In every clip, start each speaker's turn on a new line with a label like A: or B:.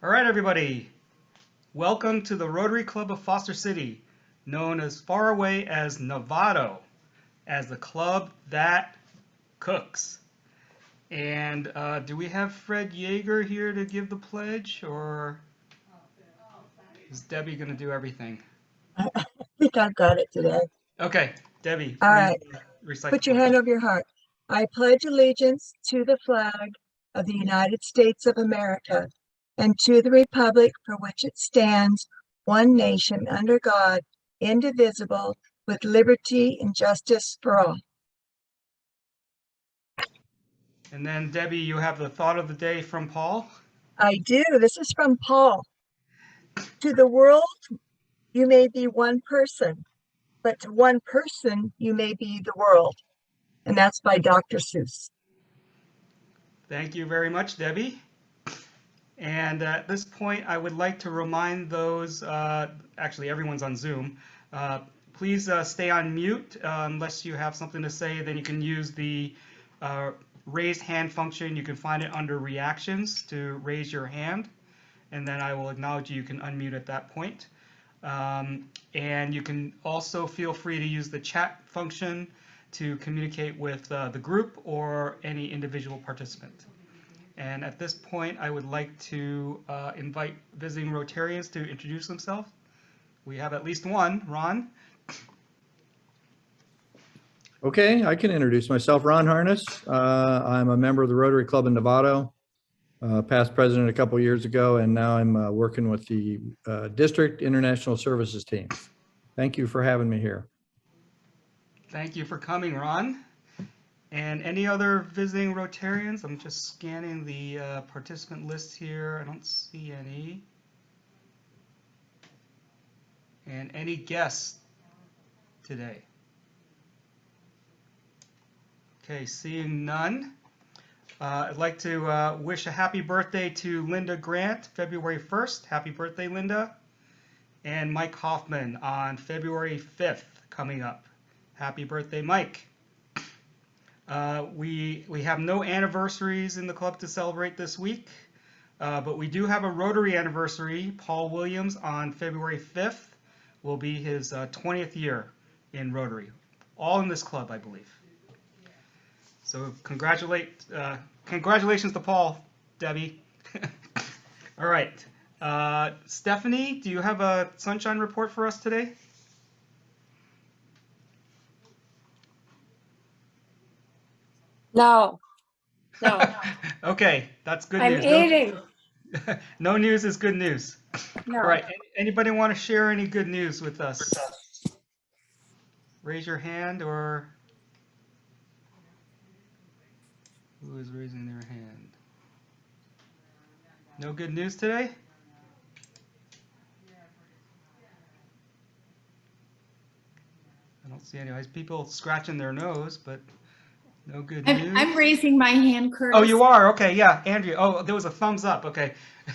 A: All right, everybody. Welcome to the Rotary Club of Foster City, known as far away as Novato, as the club that cooks. And do we have Fred Yeager here to give the pledge, or is Debbie going to do everything?
B: I think I've got it today.
A: Okay, Debbie,
B: All
A: please
B: right.
A: recite the
B: Put your hand
A: pledge.
B: over your heart. I pledge allegiance to the flag of the United States of America and to the republic for which it stands, one nation under God, indivisible, with liberty and justice for all.
A: And then, Debbie, you have the thought of the day from Paul.
B: I do. This is from Paul. To the world, you may be one person, but to one person, you may be the world. And that's by Dr. Seuss.
A: Thank you very much, Debbie. And at this point, I would like to remind those, actually everyone's on Zoom, please stay on mute unless you have something to say. Then you can use the raised hand function. You can find it under reactions to raise your hand. And then I will acknowledge you. You can unmute at that point. And you can also feel free to use the chat function to communicate with the group or any individual participant. And at this point, I would like to invite visiting Rotarians to introduce themselves. We have at least one, Ron.
C: Okay, I can introduce myself. Ron Harness. I'm a member of the Rotary Club in Novato, past president a couple years ago, and now I'm working with the District International Services team. Thank you for having me here.
A: Thank you for coming, Ron. And any other visiting Rotarians? I'm just scanning the participant list here. I don't see any. And any guests today? Okay, seeing none. I'd like to wish a happy birthday to Linda Grant, February 1st. Happy birthday, Linda. And Mike Hoffman on February 5th coming up. Happy birthday, Mike. We have no anniversaries in the club to celebrate this week, but we do have a Rotary anniversary. Paul Williams on February 5th will be his 20th year in Rotary. All in this club, I believe. So congratulations to Paul, Debbie. All right. Stephanie, do you have a sunshine report for us today?
D: No.
A: Okay, that's good
D: I'm
A: news.
D: eating.
A: No news is good news.
D: No.
A: All right. Anybody want to share any good news with us? Raise your hand, or who is raising their hand? No good news today? I don't see any. People scratching their nose, but no good news.
D: I'm raising my hand, Curtis.
A: Oh, you are? Okay, yeah. Andrea. Oh, there was a thumbs up. Okay.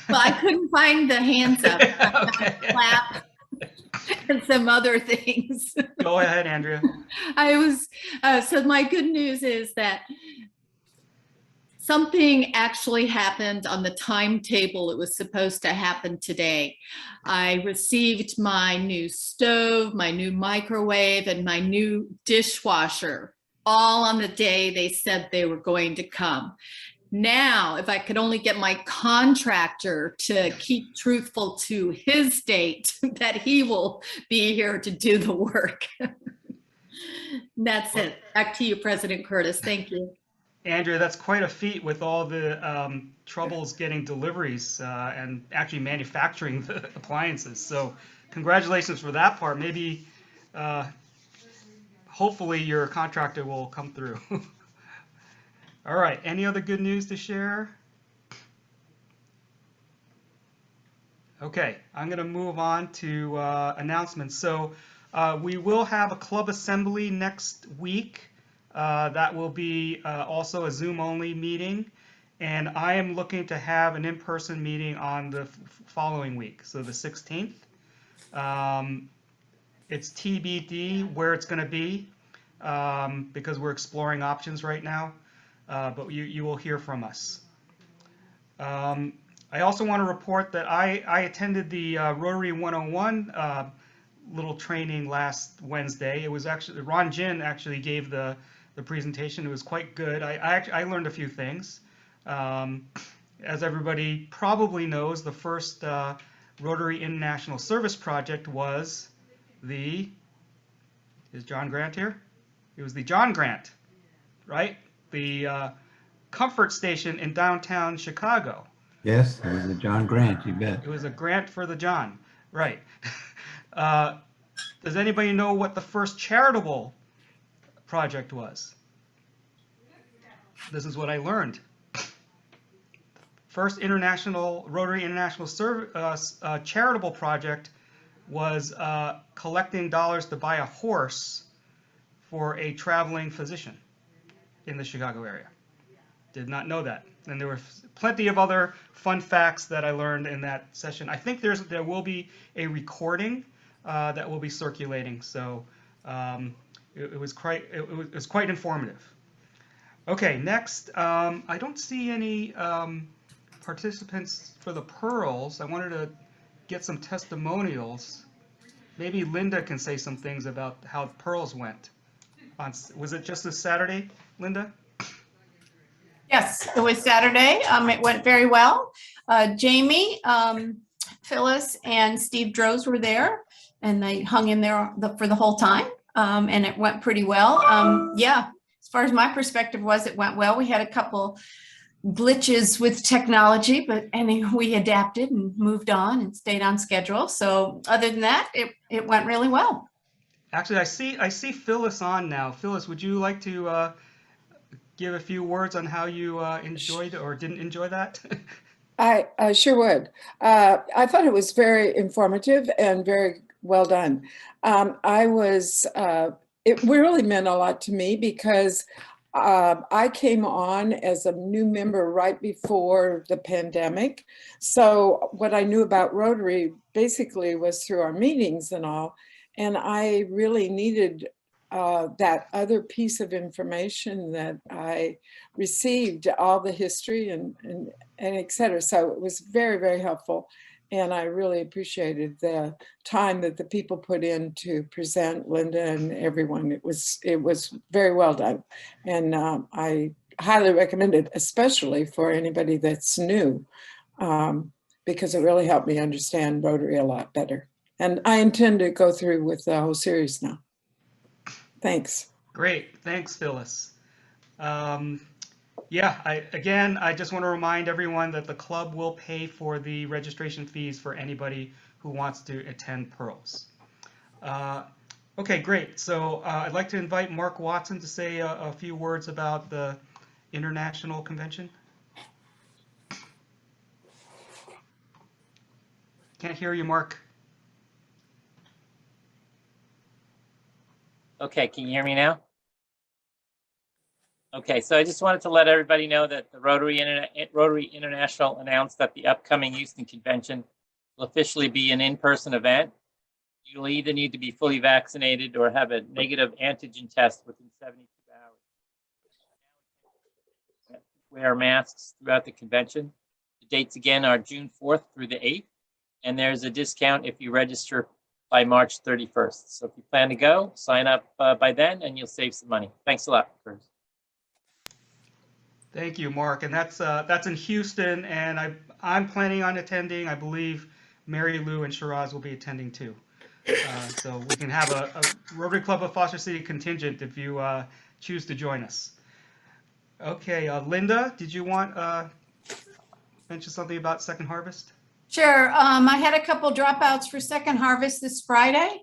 D: Well, I couldn't find the hands up.
A: Okay.
D: Clap and some other things.
A: Go ahead, Andrea.
D: So my good news is that something actually happened on the timetable it was supposed to happen today. I received my new stove, my new microwave, and my new dishwasher, all on the day they said they were going to come. Now, if I could only get my contractor to keep truthful to his date, that he will be here to do the work. That's it. Back to you, President Curtis. Thank you.
A: Andrea, that's quite a feat with all the troubles getting deliveries and actually manufacturing the appliances. So congratulations for that part. Maybe, hopefully your contractor will come through. All right, any other good news to share? Okay, I'm going to move on to announcements. So we will have a club assembly next week. That will be also a Zoom-only meeting. And I am looking to have an in-person meeting on the following week, so the 16th. It's TBD where it's going to be because we're exploring options right now. But you will hear from us. I also want to report that I attended the Rotary 101 little training last Wednesday. It was actually Ron Jin actually gave the presentation. It was quite good. I learned a few things. As everybody probably knows, the first Rotary International Service Project was is John Grant here? It was the John Grant, right? The comfort station in downtown Chicago.
E: Yes, it was a John Grant, you bet.
A: It was a grant for the John, right? Uh, does anybody know what the first charitable project was? This is what I learned. First Rotary International charitable project was collecting dollars to buy a horse for a traveling physician in the Chicago area. Did not know that. And there were plenty of other fun facts that I learned in that session. I think there will be a recording that will be circulating. So it was quite informative. Okay, next, I don't see any participants for the pearls. I wanted to get some testimonials. Maybe Linda can say some things about how pearls went. Was it just this Saturday, Linda?
D: Yes, it was Saturday. It went very well. Jamie, Phyllis, and Steve Droz were there, and they hung in there for the whole time, and it went pretty well. Yeah, as far as my perspective was, it went well. We had a couple glitches with technology, but we adapted and moved on and stayed on schedule. So other than that, it went really well.
A: Actually, I see Phyllis on now. Phyllis, would you like to give a few words on how you enjoyed or didn't enjoy that?
F: I sure would. I thought it was very informative and very well done. It really meant a lot to me because I came on as a new member right before the pandemic. So what I knew about Rotary basically was through our meetings and all. And I really needed that other piece of information that I received, all the history and et cetera. So it was very, very helpful. And I really appreciated the time that the people put in to present, Linda and everyone. It was very well done. And I highly recommend it, especially for anybody that's new, because it really helped me understand Rotary a lot better. And I intend to go through with the whole series now. Thanks.
A: Great. Thanks, Phyllis. Yeah, I just want to remind everyone that the club will pay for the registration fees for anybody who wants to attend Pearls. Okay, great. So I'd like to invite Mark Watson to say a few words about the International Convention. Can't hear you, Mark.
G: Okay, can you hear me now? Okay, so I just wanted to let everybody know that the Rotary International announced that the upcoming Houston Convention will officially be an in-person event. You'll either need to be fully vaccinated or have a negative antigen test within 72 hours. Wear masks throughout the convention. The dates again are June 4th through the 8th, and there's a discount if you register by March 31st. So if you plan to go, sign up by then and you'll save some money. Thanks a lot, Chris.
A: Thank you, Mark. And that's in Houston, and I'm planning on attending. I believe Mary Lou and Shiraz will be attending too. So we can have a Rotary Club of Foster City contingent if you choose to join us. Okay, Linda, did you want mention something about Second Harvest?
D: Sure. I had a couple dropouts for Second Harvest this Friday.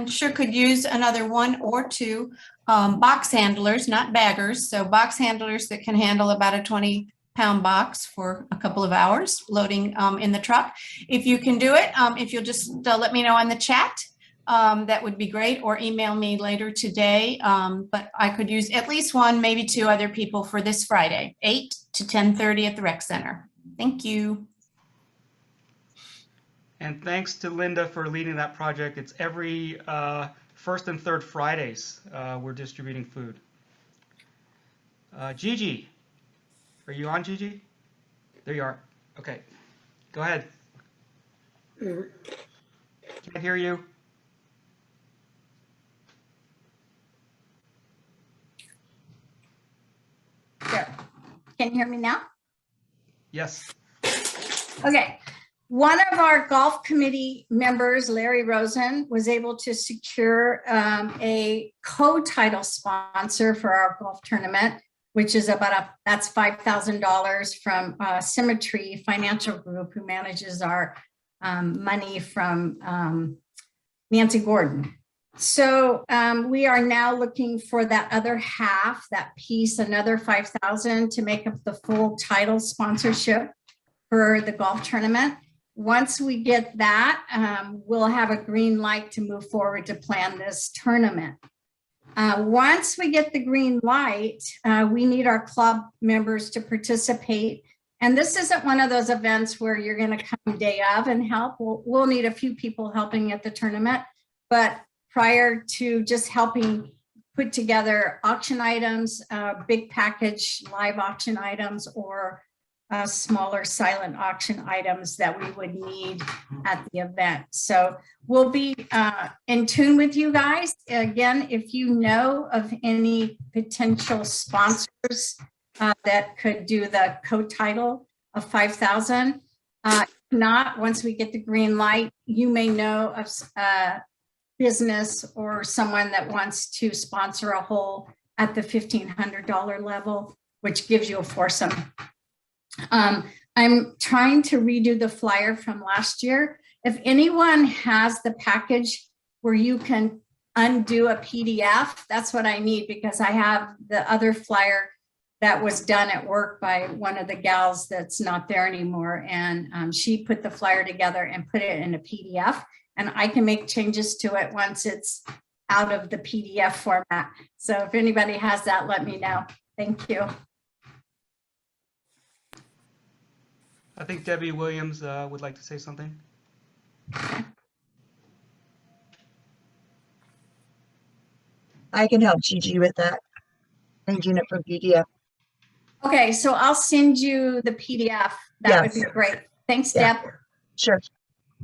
D: Sure could use another one or two box handlers, not baggers. So box handlers that can handle about a 20-pound box for a couple of hours loading in the truck. If you can do it, if you'll just let me know on the chat, that would be great, or email me later today. But I could use at least one, maybe two other people for this Friday, 8 to 10:30 at the rec center. Thank you.
A: And thanks to Linda for leading that project. It's every first and third Fridays we're distributing food. Gigi, are you on, Gigi? There you are. Okay. Go ahead. Can't hear you.
H: There. Can you hear me now?
A: Yes.
H: Okay. One of our golf committee members, Larry Rosen, was able to secure a co-title sponsor for our golf tournament, which is that's $5,000 from Symmetry Financial Group, who manages our money from Nancy Gordon. So we are now looking for that other half, that piece, another $5,000 to make up the full title sponsorship for the golf tournament. Once we get that, we'll have a green light to move forward to plan this tournament. Once we get the green light, we need our club members to participate. And this isn't one of those events where you're going to come day of and help. We'll need a few people helping at the tournament, but prior to just helping put together auction items, big package live auction items, or smaller silent auction items that we would need at the event. So we'll be in tune with you guys. Again, if you know of any potential sponsors that could do the co-title of $5,000. If not, once we get the green light, you may know of business or someone that wants to sponsor a hole at the $1,500 level, which gives you a foursome. I'm trying to redo the flyer from last year. If anyone has the package where you can undo a PDF, that's what I need, because I have the other flyer that was done at work by one of the gals that's not there anymore. And she put the flyer together and put it in a PDF, and I can make changes to it once it's out of the PDF format. So if anybody has that, let me know. Thank you.
A: I think Debbie Williams would like to say something.
B: I can help Gigi with that. Changing it from PDF.
H: Okay, so I'll send you the PDF. That would be great. Thanks,
B: Yeah.
H: Deb.
B: Sure.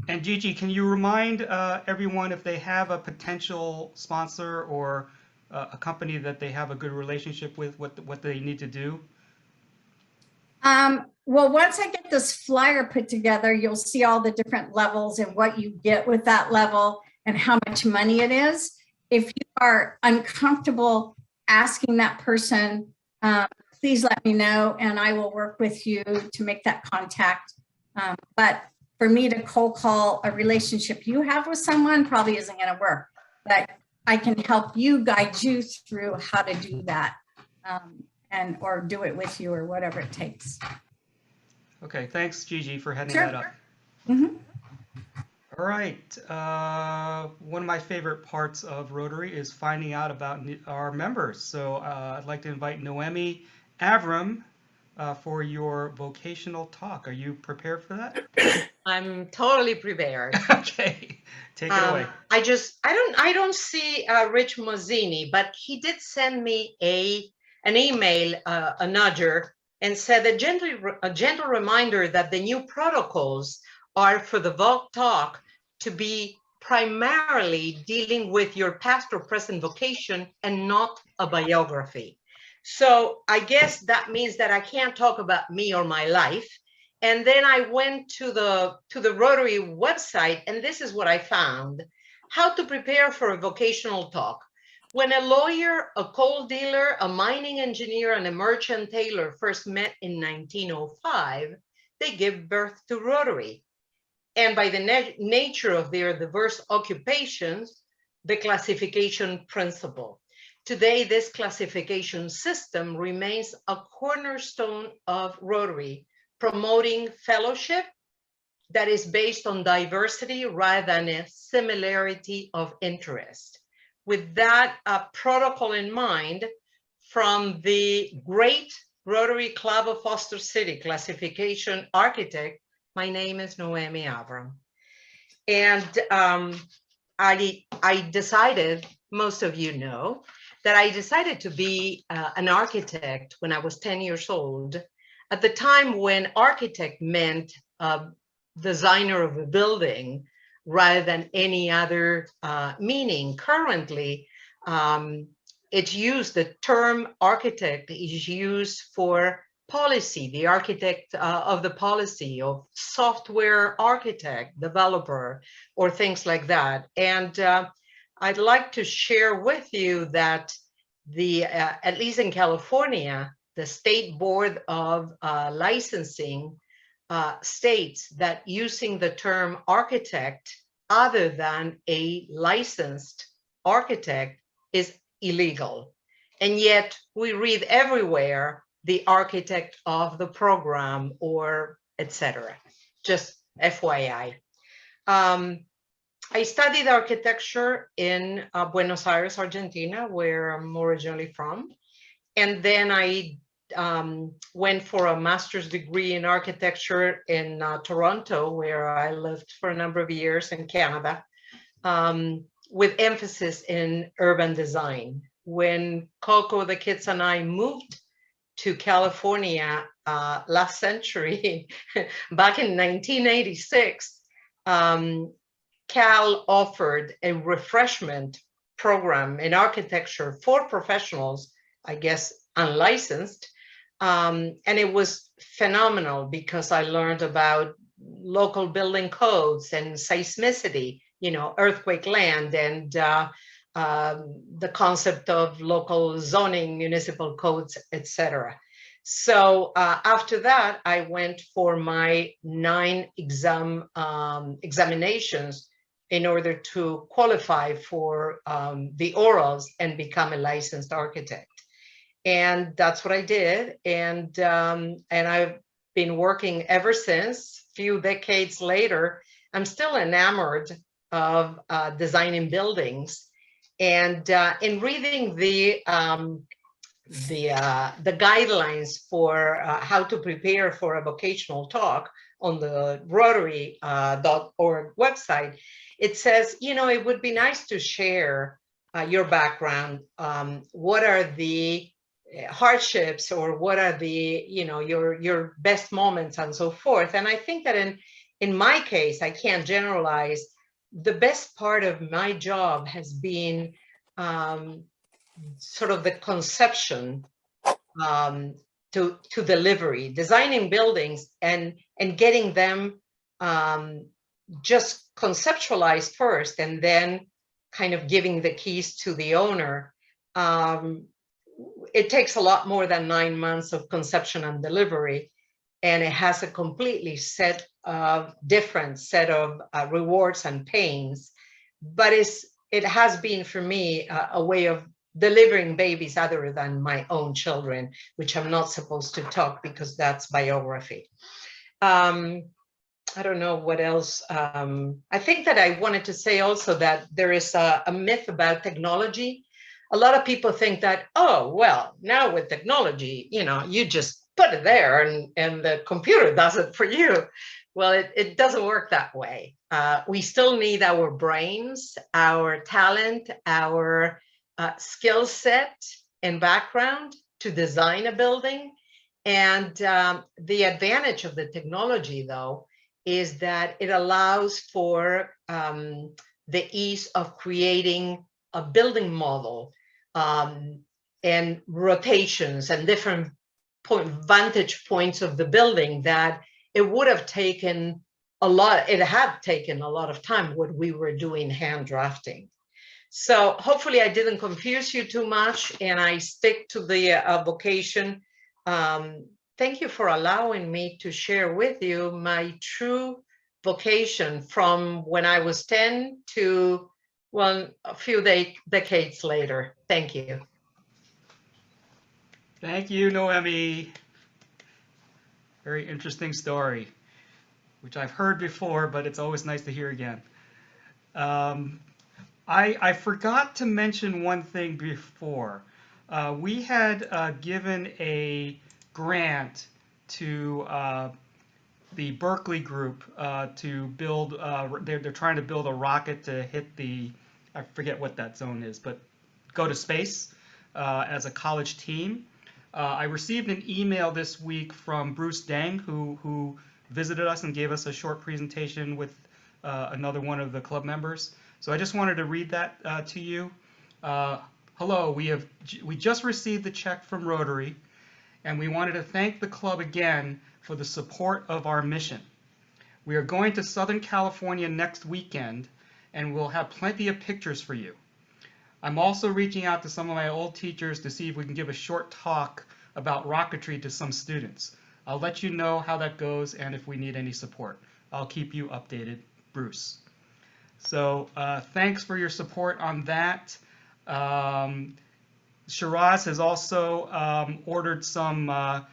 A: And Gigi, can you remind everyone if they have a potential sponsor or a company that they have a good relationship with, what they need to do?
H: Well, once I get this flyer put together, you'll see all the different levels and what you get with that level and how much money it is. If you are uncomfortable asking that person, please let me know and I will work with you to make that contact. But for me to cold call a relationship you have with someone probably isn't going to work, but I can help you, guide you through how to do that, or do it with you or whatever it takes.
A: Okay, thanks, Gigi, for heading
H: Sure.
A: that up.
H: Mm-hmm.
A: All right. One of my favorite parts of Rotary is finding out about our members. So I'd like to invite Noemi Avram for your vocational talk. Are you prepared for that?
I: I'm totally prepared.
A: Okay, take it away.
I: I don't see Rich Mozzini, but he did send me an email, a nudger, and said a gentle reminder that the new protocols are for the Voc Talk to be primarily dealing with your past or present vocation and not a biography. So I guess that means that I can't talk about me or my life. And then I went to the Rotary website, and this is what I found: how to prepare for a vocational talk. When a lawyer, a coal dealer, a mining engineer, and a merchant tailor first met in 1905, they give birth to Rotary. And by the nature of their diverse occupations, the classification principle. Today, this classification system remains a cornerstone of Rotary, promoting fellowship that is based on diversity rather than a similarity of interest. With that protocol in mind, from the great Rotary Club of Foster City classification architect, my name is Noemi Avram. And I decided, most of you know, that I decided to be an architect when I was 10 years old, at the time when architect meant designer of a building rather than any other meaning. Currently, it's used, the term architect is used for policy, the architect of the policy, of software architect, developer, or things like that. And I'd like to share with you that the, at least in California, the State Board of Licensing states that using the term architect other than a licensed architect is illegal. And yet we read everywhere the architect of the program or etc. Just FYI. I studied architecture in Buenos Aires, Argentina, where I'm originally from. And then I went for a master's degree in architecture in Toronto, where I lived for a number of years in Canada, with emphasis in urban design. When Coco, the kids, and I moved to California last century, back in 1986, Cal offered a refreshment program in architecture for professionals, I guess unlicensed, and it was phenomenal because I learned about local building codes and seismicity, you know, earthquake land, and the concept of local zoning, municipal codes, etc. So after that, I went for my 9 examinations in order to qualify for the orals and become a licensed architect. And that's what I did. And I've been working ever since. Few decades later, I'm still enamored of designing buildings. And in reading the guidelines for how to prepare for a vocational talk on the Rotary.org website, it says, you know, it would be nice to share your background. What are the hardships, or what are the, you know, your best moments and so forth. And I think that in my case, I can't generalize, the best part of my job has been sort of the conception to delivery, designing buildings and getting them just conceptualized first, and then kind of giving the keys to the owner. It takes a lot more than 9 months of conception and delivery, and it has a completely different set of rewards and pains. But it has been for me a way of delivering babies other than my own children, which I'm not supposed to talk because that's biography. I don't know what else. I think that I wanted to say also that there is a myth about technology. A lot of people think that, oh, well, now with technology, you know, you just put it there and the computer does it for you. Well, it doesn't work that way. We still need our brains, our talent, our skill set and background to design a building. And the advantage of the technology, though, is that it allows for the ease of creating a building model and rotations and different vantage points of the building that it would have taken it had taken a lot of time when we were doing hand drafting. So hopefully I didn't confuse you too much and I stick to the vocation. Thank you for allowing me to share with you my true vocation from when I was 10 to, well, a few decades later. Thank you.
A: Thank you, Noemi. Very interesting story, which I've heard before, but it's always nice to hear again. I forgot to mention one thing before. We had given a grant to the Berkeley group to build, they're trying to build a rocket to hit the, I forget what that zone is, but go to space as a college team. I received an email this week from Bruce Deng, who visited us and gave us a short presentation with another one of the club members. So I just wanted to read that to you. Hello, we just received the check from Rotary, and we wanted to thank the club again for the support of our mission. We are going to Southern California next weekend, and we'll have plenty of pictures for you. I'm also reaching out to some of my old teachers to see if we can give a short talk about rocketry to some students. I'll let you know how that goes and if we need any support. I'll keep you updated, Bruce. So thanks for your support on that. Shiraz has also ordered some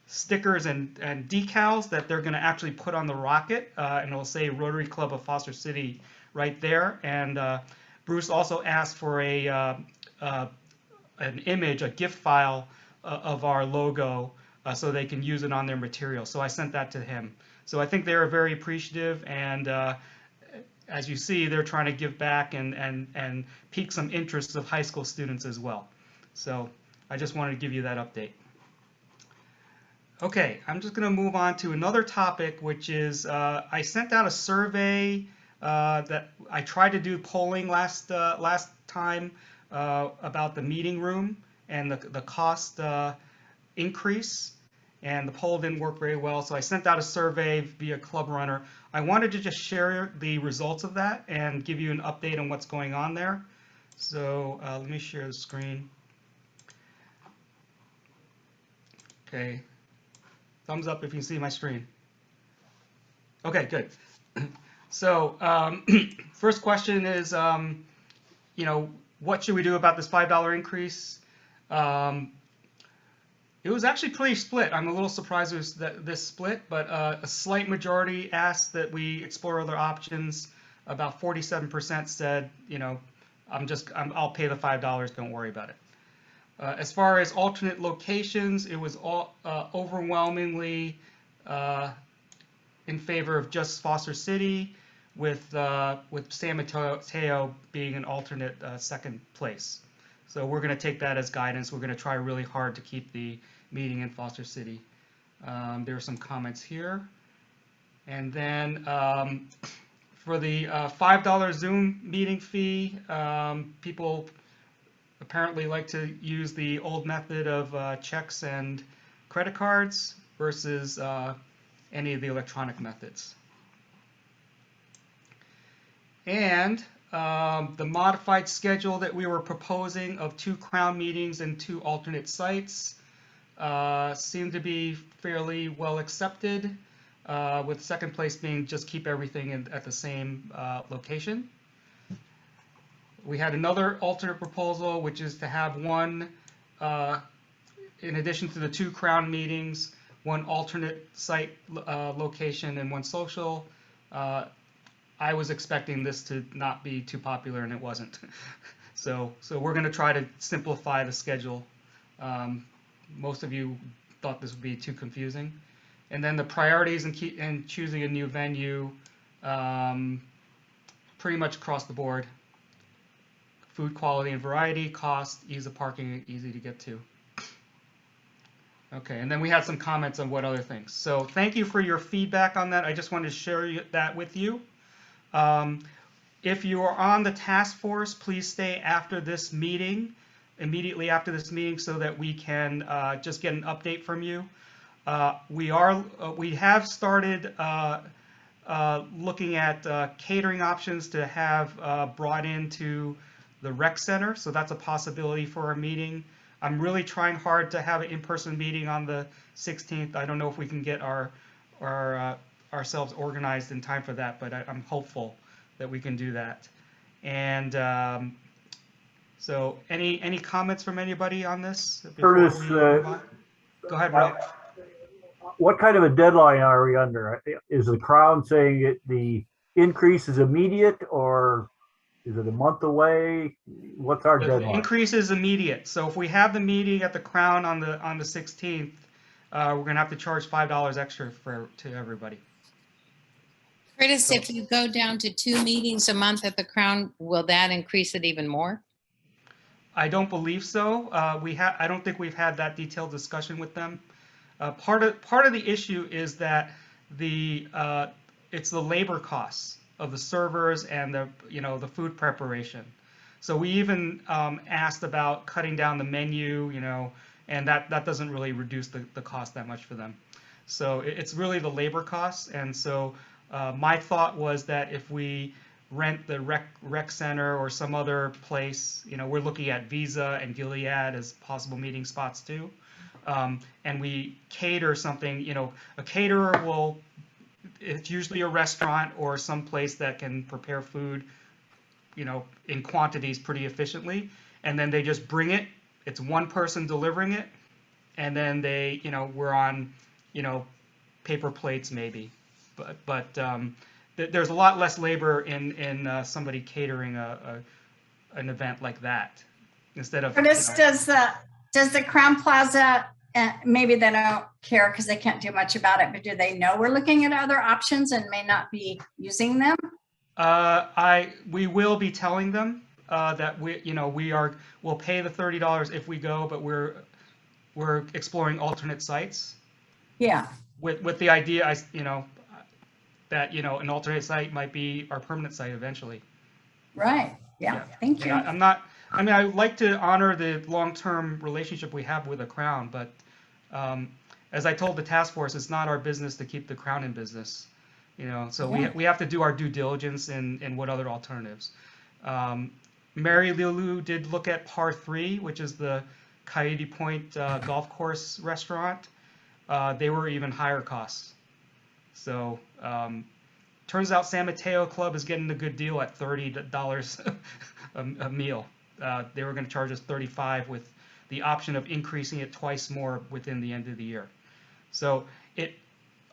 A: stickers and decals that they're going to actually put on the rocket, and it'll say Rotary Club of Foster City right there. And Bruce also asked for an image, a GIF file of our logo, so they can use it on their material. So I sent that to him. So I think they are very appreciative, and as you see, they're trying to give back and pique some interest of high school students as well. So I just wanted to give you that update. Okay, I'm just going to move on to another topic, which is I sent out a survey that I tried to do polling last time about the meeting room and the cost increase, and the poll didn't work very well, so I sent out a survey via Club Runner. I wanted to just share the results of that and give you an update on what's going on there. So let me share the screen. Okay, thumbs up if you see my screen. Okay, good. So first question is, you know, what should we do about this $5 increase? It was actually pretty split. I'm a little surprised it was this split, but a slight majority asked that we explore other options. About 47% said, you know, I'll pay the $5, don't worry about it. As far as alternate locations, it was all overwhelmingly in favor of just Foster City, with San Mateo being an alternate second place. So we're going to take that as guidance. We're going to try really hard to keep the meeting in Foster City. There are some comments here. And then for the $5 Zoom meeting fee, people apparently like to use the old method of checks and credit cards versus any of the electronic methods. And the modified schedule that we were proposing of 2 Crown meetings and 2 alternate sites seemed to be fairly well accepted, with second place being just keep everything at the same location. We had another alternate proposal, which is to have one, in addition to the 2 Crown meetings, 1 alternate site location and 1 social. I was expecting this to not be too popular, and it wasn't. So we're going to try to simplify the schedule. Most of you thought this would be too confusing. And then the priorities in choosing a new venue, pretty much across the board. Food quality and variety, cost, ease of parking, easy to get to. Okay, and then we had some comments on what other things. So thank you for your feedback on that. I just wanted to share that with you. If you are on the task force, please stay after this meeting, immediately after this meeting, so that we can just get an update from you. We have started looking at catering options to have brought into the rec center, so that's a possibility for our meeting. I'm really trying hard to have an in-person meeting on the 16th. I don't know if we can get ourselves organized in time for that, but I'm hopeful that we can do that. And so any comments from anybody on this before we move on? Go ahead, Rob.
J: What kind of a deadline are we under? Is the Crown saying the increase is immediate, or is it a month away? What's our deadline?
A: The increase is immediate. So if we have the meeting at the Crown on the 16th, we're going to have to charge $5 extra to everybody.
K: Curtis, if you go down to 2 meetings a month at the Crown, will that increase it even more?
A: I don't believe so. I don't think we've had that detailed discussion with them. Part of the issue is that it's the labor costs of the servers and the food preparation. So we even asked about cutting down the menu, and that doesn't really reduce the cost that much for them. So it's really the labor costs. And so my thought was that if we rent the rec center or some other place, we're looking at Visa and Gilead as possible meeting spots too. And we cater something, a caterer it's usually a restaurant or some place that can prepare food, in quantities pretty efficiently. And then they just bring it. It's one person delivering it. And then we're on, paper plates maybe. But there's a lot less labor in somebody catering an event like that instead of.
H: Curtis, does the Crown Plaza, maybe they don't care because they can't do much about it, but do they know we're looking at other options and may not be using them?
A: We will be telling them that we'll pay the $30 if we go, but we're exploring alternate sites.
H: Yeah.
A: With the idea, that an alternate site might be our permanent site eventually.
H: Right. Yeah. Thank you.
A: I like to honor the long-term relationship we have with the Crown, but as I told the task force, it's not our business to keep the Crown in business. So
H: Yeah.
A: we have to do our due diligence in what other alternatives. Mary Lulu did look at Par 3, which is the Coyote Point golf course restaurant. They were even higher costs. So turns out San Mateo Club is getting a good deal at $30 a meal. They were going to charge us $35 with the option of increasing it twice more within the end of the year. So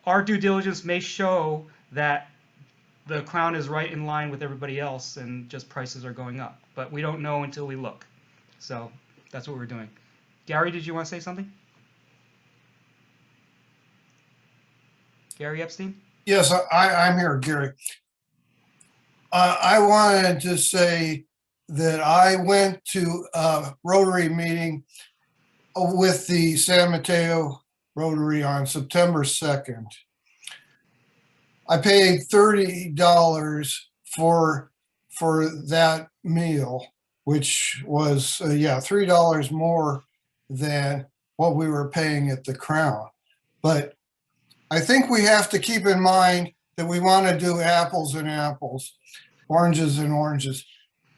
A: our due diligence may show that the Crown is right in line with everybody else and just prices are going up. But we don't know until we look. So that's what we're doing. Gary, did you want to say something? Gary Epstein?
L: Yes, I'm here, Gary. I wanted to say that I went to a Rotary meeting with the San Mateo Rotary on September 2nd. I paid $30 for that meal, which was, $3 more than what we were paying at the Crown. But I think we have to keep in mind that we want to do apples and apples, oranges and oranges.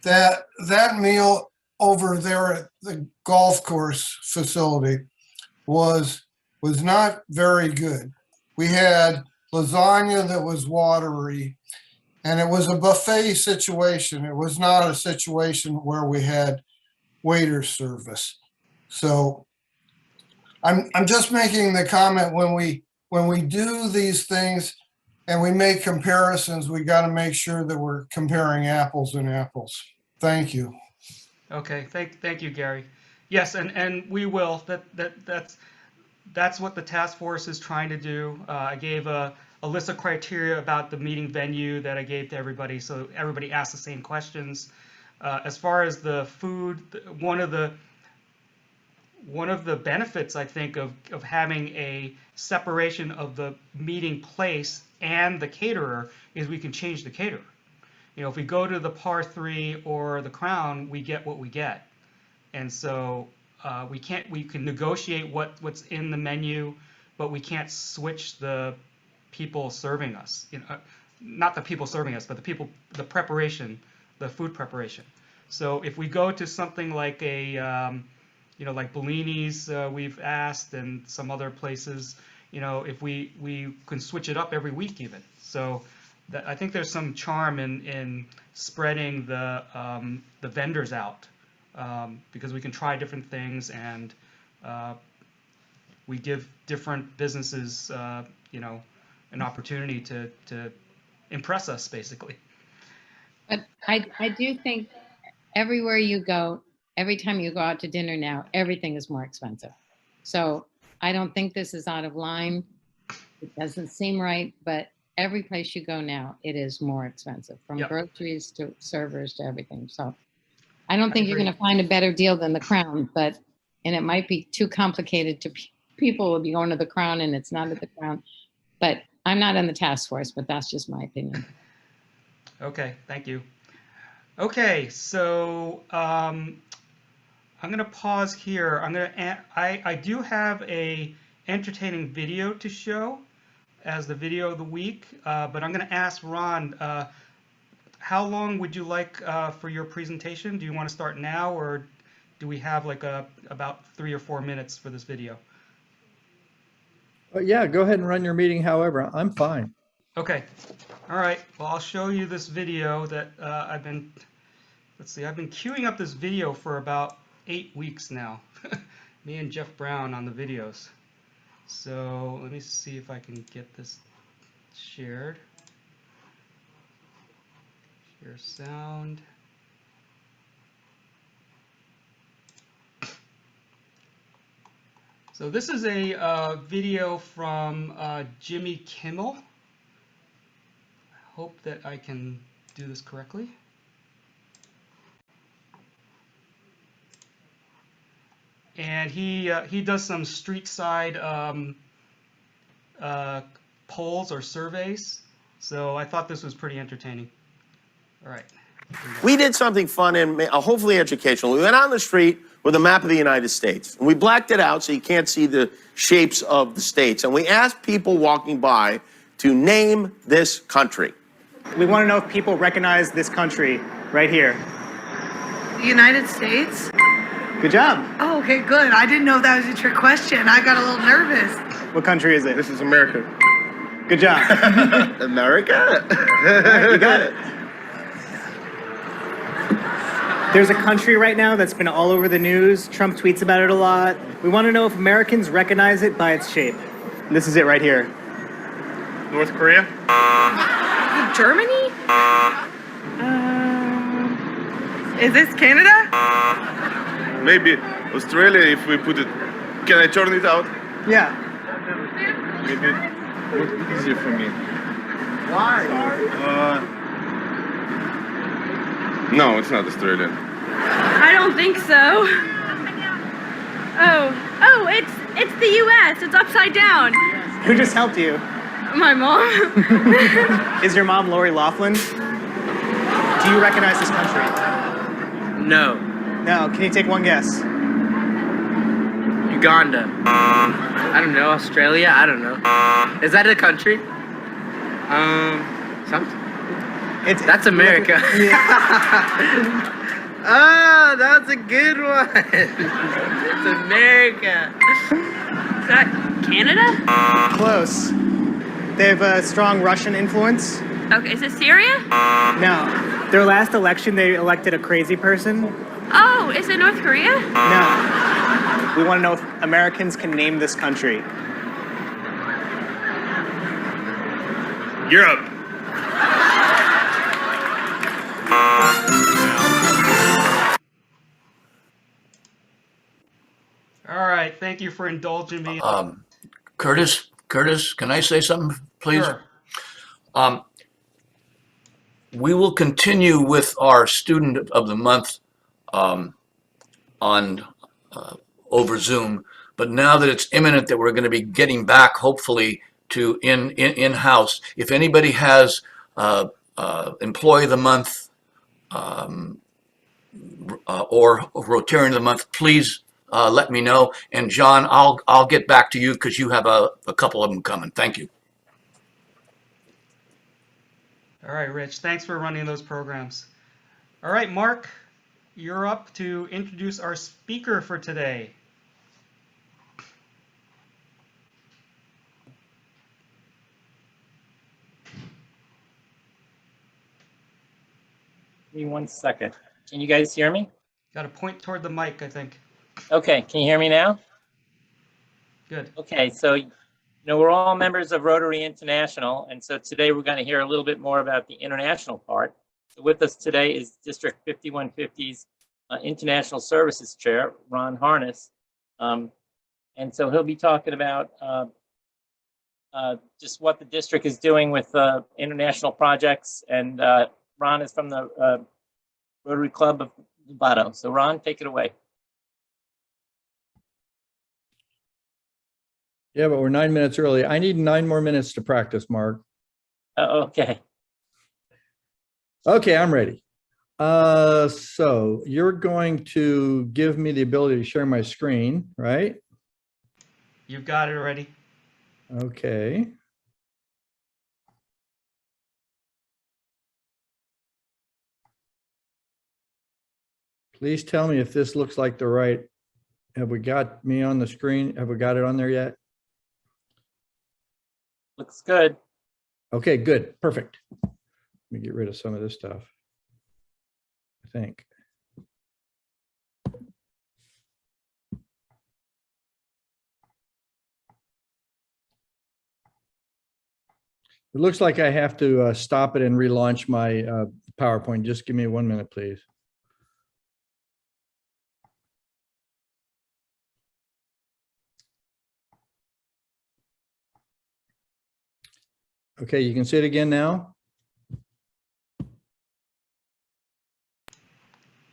L: That meal over there at the golf course facility was not very good. We had lasagna that was watery, and it was a buffet situation. It was not a situation where we had waiter service. So I'm just making the comment, when we do these things and we make comparisons, we got to make sure that we're comparing apples and apples. Thank you.
A: Okay, thank you, Gary. Yes, and we will. That's what the task force is trying to do. I gave a list of criteria about the meeting venue that I gave to everybody, so everybody asked the same questions. As far as the food, one of the benefits, I think, of having a separation of the meeting place and the caterer is we can change the caterer. If we go to the Par 3 or the Crown, we get what we get. And so we can negotiate what's in the menu, but we can't switch the people serving us. Not the people serving us, but the preparation, the food preparation. So if we go to something like like Bellini's, we've asked, and some other places, if we can switch it up every week even. So I think there's some charm in spreading the vendors out, because we can try different things, and we give different businesses an opportunity to impress us, basically.
K: But I do think everywhere you go, every time you go out to dinner now, everything is more expensive. So I don't think this is out of line. It doesn't seem right, but every place you go now, it is more expensive, from
A: Yep.
K: groceries to servers to everything. So I don't think you're
A: agree.
K: going to find a better deal than the Crown, and it might be too complicated to people will be going to the Crown and it's not at the Crown. But I'm not on the task force, but that's just my opinion.
A: Okay, thank you. Okay, so I'm going to pause here. I do have a entertaining video to show as the video of the week, but I'm going to ask Ron, how long would you like for your presentation? Do you want to start now, or do we have like about 3 or 4 minutes for this video?
C: Yeah, go ahead and run your meeting. However, I'm fine.
A: Okay. All right. Well, I'll show you this video that let's see, I've been queuing up this video for about 8 weeks now. Me and Jeff Brown on the videos. So let me see if I can get this shared. Share sound. So this is a video from Jimmy Kimmel. I hope that I can do this correctly. And he does some street side polls or surveys. So I thought this was pretty entertaining. All right.
M: We did something fun and hopefully educational. We went on the street with a map of the United States. And we blacked it out so you can't see the shapes of the states. And we asked people walking by to name this country.
N: We want to know if people recognize this country right here.
O: The United States?
N: Good job.
O: Oh, okay, good. I didn't know if that was a trick question. I got a little nervous.
N: What country is it?
M: This is America.
N: Good job.
M: America?
N: Right, you got it. There's a country right now that's been all over the news. Trump tweets about it a lot. We want to know if Americans recognize it by its shape. And this is it right here.
P: North Korea?
O: Germany? Is this Canada?
P: Maybe Australia if we put it. Can I turn it out?
N: Yeah.
P: Maybe it's easier for me.
N: Why?
P: No, it's not Australia.
Q: I don't think so. Oh, it's the U.S. It's upside down.
N: Who just helped you?
Q: My mom.
N: Is your mom Lori Laughlin? Do you recognize this country?
R: No.
N: No. Can you take one guess?
R: Uganda. I don't know. Australia? I don't know. Is that a country? Something. That's America. Ah, that's a good one. It's America.
Q: Is that Canada?
N: Close. They have a strong Russian influence.
Q: Okay, is it Syria?
N: No. Their last election, they elected a crazy person.
Q: Oh, is it North Korea?
N: No. We want to know if Americans can name this country.
P: Europe.
A: All right, thank you for indulging me.
S: Curtis, can I say something, please?
A: Sure.
S: We will continue with our Student of the Month over Zoom, but now that it's imminent that we're going to be getting back, hopefully, to in-house, if anybody has Employee of the Month or Rotarian of the Month, please let me know. And John, I'll get back to you because you have a couple of them coming. Thank you.
A: All right, Rich, thanks for running those programs. All right, Mark, you're up to introduce our speaker for today.
G: Give me 1 second. Can you guys hear me?
A: Got to point toward the mic, I think.
G: Okay, can you hear me now?
A: Good.
G: Okay, so we're all members of Rotary International, and so today we're going to hear a little bit more about the international part. So with us today is District 5150's International Services Chair, Ron Harness. And so he'll be talking about just what the district is doing with international projects. And Ron is from the Rotary Club of Novato. So Ron, take it away.
C: Yeah, but we're 9 minutes early. I need 9 more minutes to practice, Mark.
G: Okay.
C: Okay, I'm ready. So you're going to give me the ability to share my screen, right?
A: You've got it already.
C: Okay. Please tell me if this looks like the right. Have we got me on the screen? Have we got it on there yet?
G: Looks good.
C: Okay, good. Perfect. Let me get rid of some of this stuff, I think. It looks like I have to stop it and relaunch my PowerPoint. Just give me 1 minute, please. Okay, you can see it again now.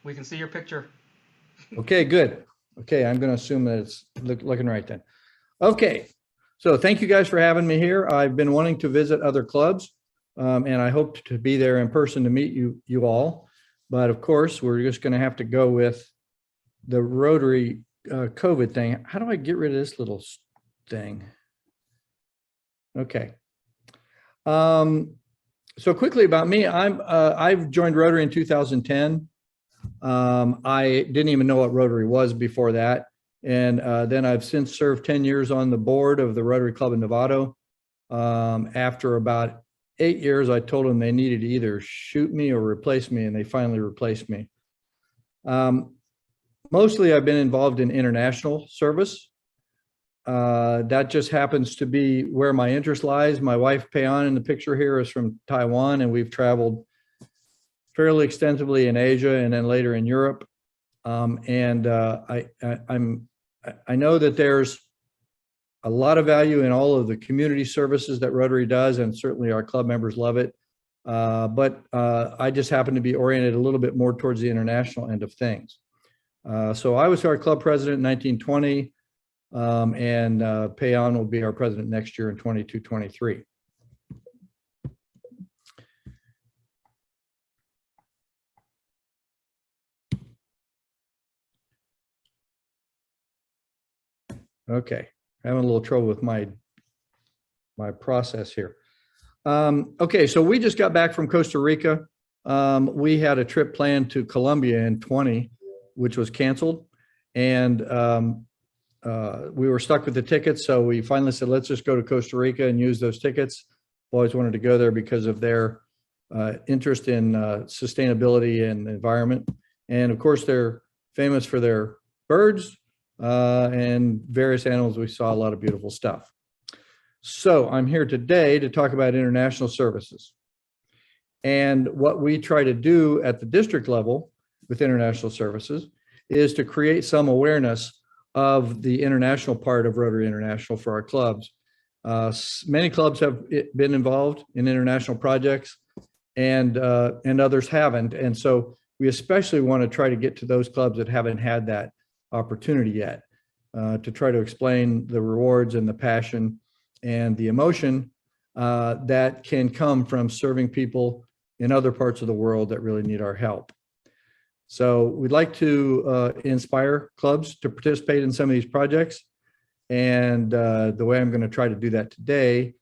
A: We can see your picture.
C: Okay, good. Okay, I'm going to assume that it's looking right then. Okay, so thank you guys for having me here. I've been wanting to visit other clubs, and I hope to be there in person to meet you all. But of course, we're just going to have to go with the Rotary COVID thing. How do I get rid of this little thing? Okay. So quickly about me, I've joined Rotary in 2010. I didn't even know what Rotary was before that. And then I've since served 10 years on the board of the Rotary Club in Novato. After about 8 years, I told them they needed to either shoot me or replace me, and they finally replaced me. Mostly I've been involved in international service. That just happens to be where my interest lies. My wife, Payan, in the picture here is from Taiwan, and we've traveled fairly extensively in Asia and then later in Europe. I know that there's a lot of value in all of the community services that Rotary does, and certainly our club members love it. But I just happen to be oriented a little bit more towards the international end of things. So I was our club president in 1920, and Payan will be our president next year in 22-23. Okay, having a little trouble with my process here. Okay, so we just got back from Costa Rica. We had a trip planned to Colombia in 20, which was canceled. And we were stuck with the tickets. So we finally said, let's just go to Costa Rica and use those tickets. Always wanted to go there because of their interest in sustainability and environment. And of course, they're famous for their birds and various animals. We saw a lot of beautiful stuff. So I'm here today to talk about international services. And what we try to do at the district level with international services is to create some awareness of the international part of Rotary International for our clubs. Many clubs have been involved in international projects, and others haven't. And so we especially want to try to get to those clubs that haven't had that opportunity yet, to try to explain the rewards and the passion and the emotion that can come from serving people in other parts of the world that really need our help. So we'd like to inspire clubs to participate in some of these projects. And the way I'm going to try to do that today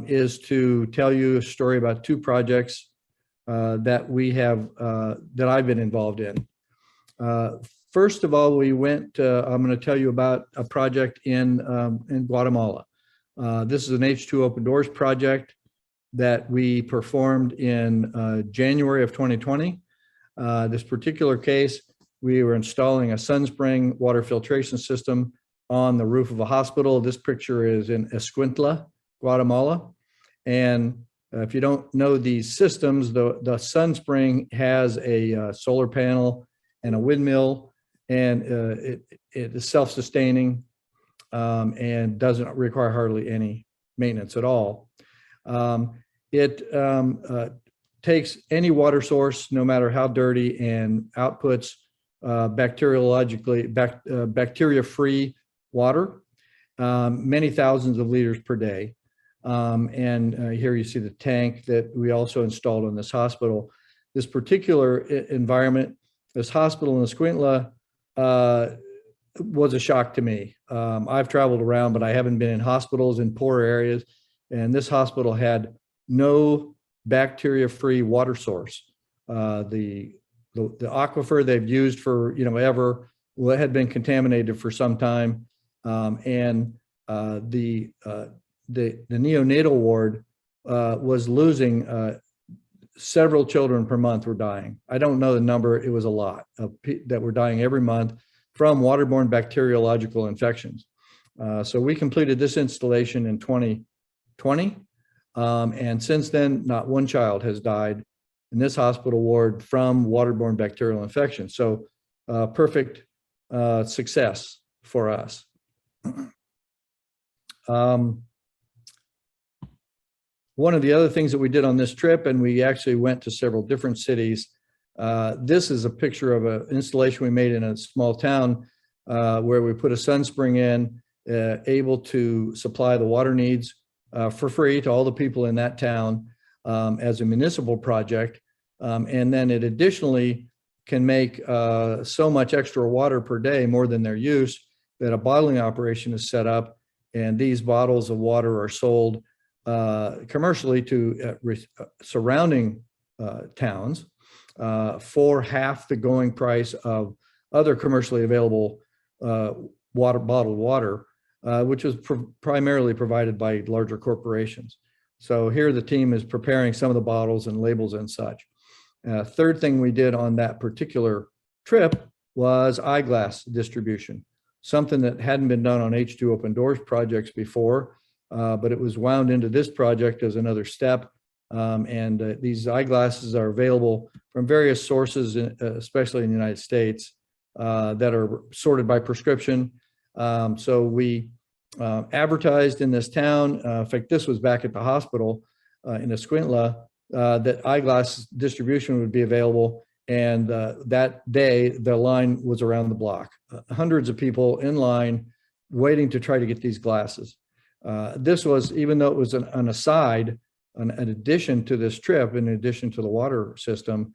C: is to tell you a story about two projects that we have, that I've been involved in. First of all, we went, I'm going to tell you about a project in Guatemala. This is an H2 Open Doors project that we performed in January of 2020. This particular case, we were installing a Sunspring water filtration system on the roof of a hospital. This picture is in Escuintla, Guatemala. And if you don't know these systems, the Sunspring has a solar panel and a windmill, and it is self-sustaining and doesn't require hardly any maintenance at all. It takes any water source, no matter how dirty, and outputs bacteria-free water. many thousands of liters per day. Here you see the tank that we also installed in this hospital. This particular environment, this hospital in Escuintla, was a shock to me. I've traveled around, but I haven't been in hospitals in poor areas. And this hospital had no bacteria-free water source. The aquifer they've used for ever had been contaminated for some time, and the neonatal ward was losing several children per month were dying. I don't know the number; it was a lot that were dying every month from waterborne bacteriological infections. So we completed this installation in 2020, and since then, not one child has died in this hospital ward from waterborne bacterial infection. So perfect success for us. One of the other things that we did on this trip, and we actually went to several different cities. This is a picture of an installation we made in a small town where we put a Sunspring in, able to supply the water needs for free to all the people in that town as a municipal project. And then it additionally can make so much extra water per day, more than their use, that a bottling operation is set up. And these bottles of water are sold commercially to surrounding towns for half the going price of other commercially available bottled water, which was primarily provided by larger corporations. So here the team is preparing some of the bottles and labels and such. Third thing we did on that particular trip was eyeglass distribution, something that hadn't been done on H2 Open Doors projects before, but it was wound into this project as another step. These eyeglasses are available from various sources, especially in the United States, that are sorted by prescription. So we advertised in this town, in fact, this was back at the hospital in Escuintla, that eyeglass distribution would be available. And that day, the line was around the block. Hundreds of people in line waiting to try to get these glasses. This was, even though it was an aside, an addition to this trip, in addition to the water system,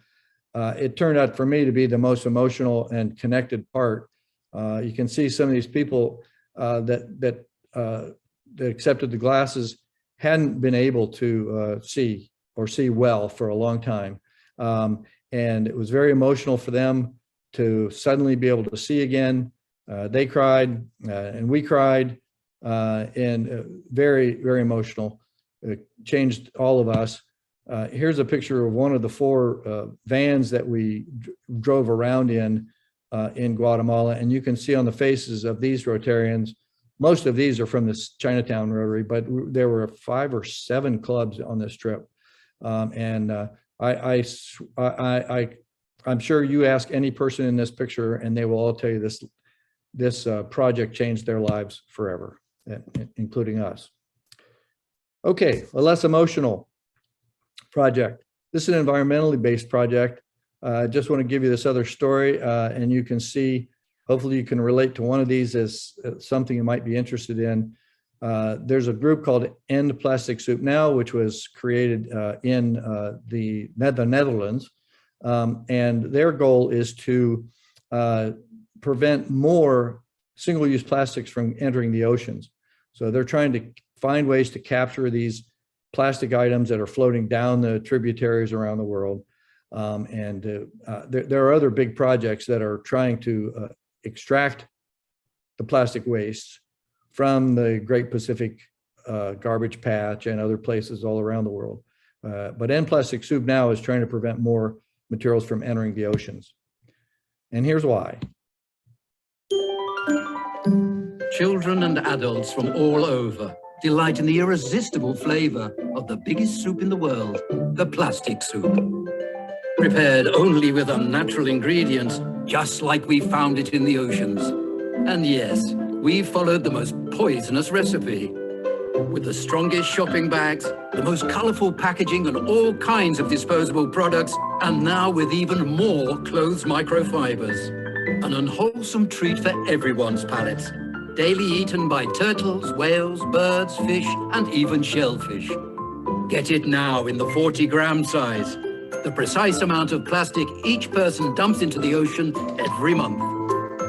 C: it turned out for me to be the most emotional and connected part. You can see some of these people that accepted the glasses hadn't been able to see well for a long time. And it was very emotional for them to suddenly be able to see again. They cried and we cried, and very, very emotional. It changed all of us. Here's a picture of one of the 4 vans that we drove around in Guatemala. And you can see on the faces of these Rotarians, most of these are from this Chinatown Rotary, but there were 5 or 7 clubs on this trip. I'm sure you ask any person in this picture and they will all tell you this project changed their lives forever, including us. Okay, a less emotional project. This is an environmentally based project. I just want to give you this other story, and you can see, hopefully you can relate to one of these as something you might be interested in. There's a group called End Plastic Soup Now, which was created in the Netherlands. And their goal is to prevent more single-use plastics from entering the oceans. So they're trying to find ways to capture these plastic items that are floating down the tributaries around the world. There are other big projects that are trying to extract the plastic waste from the Great Pacific Garbage Patch and other places all around the world. But End Plastic Soup Now is trying to prevent more materials from entering the oceans. And here's why.
T: Children and adults from all over delight in the irresistible flavor of the biggest soup in the world, the plastic soup. Prepared only with unnatural ingredients, just like we found it in the oceans. And yes, we followed the most poisonous recipe. With the strongest shopping bags, the most colorful packaging and all kinds of disposable products, and now with even more clothes microfibers. An unwholesome treat for everyone's palates. daily eaten by turtles, whales, birds, fish, and even shellfish. Get it now in the 40-gram size, the precise amount of plastic each person dumps into the ocean every month.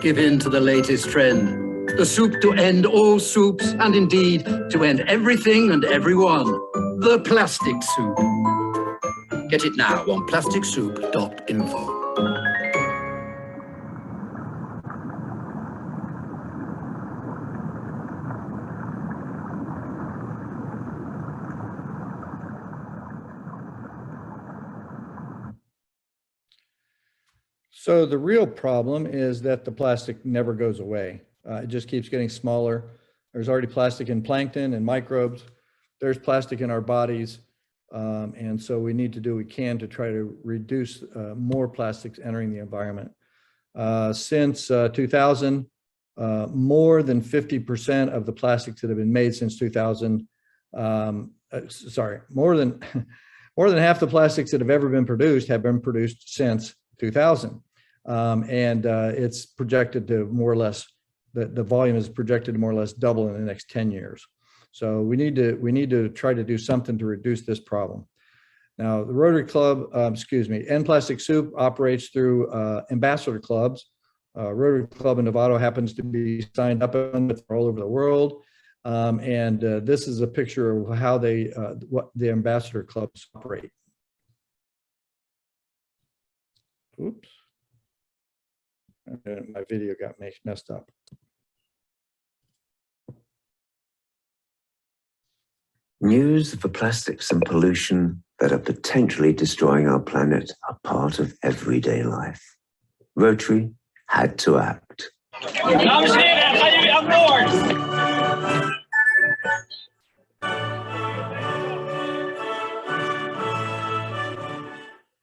T: Give in to the latest trend, the soup to end all soups, and indeed to end everything and everyone, the plastic soup. Get it now on plasticsoup.info.
C: So the real problem is that the plastic never goes away. It just keeps getting smaller. There's already plastic in plankton and microbes. There's plastic in our bodies. And so we need to do what we can to try to reduce more plastics entering the environment. Since 2000, more than 50% of the plastics that have been made since 2000, more than half the plastics that have ever been produced have been produced since 2000. It's projected to more or less, the volume is projected to more or less double in the next 10 years. So we need to try to do something to reduce this problem. Now, the Rotary Club, End Plastic Soup operates through ambassador clubs. Rotary Club in Novato happens to be signed up with all over the world. This is a picture of how what the ambassador clubs operate. Oops. My video got messed up.
U: News of the plastics and pollution that are potentially destroying our planet are part of everyday life. Rotary had to act.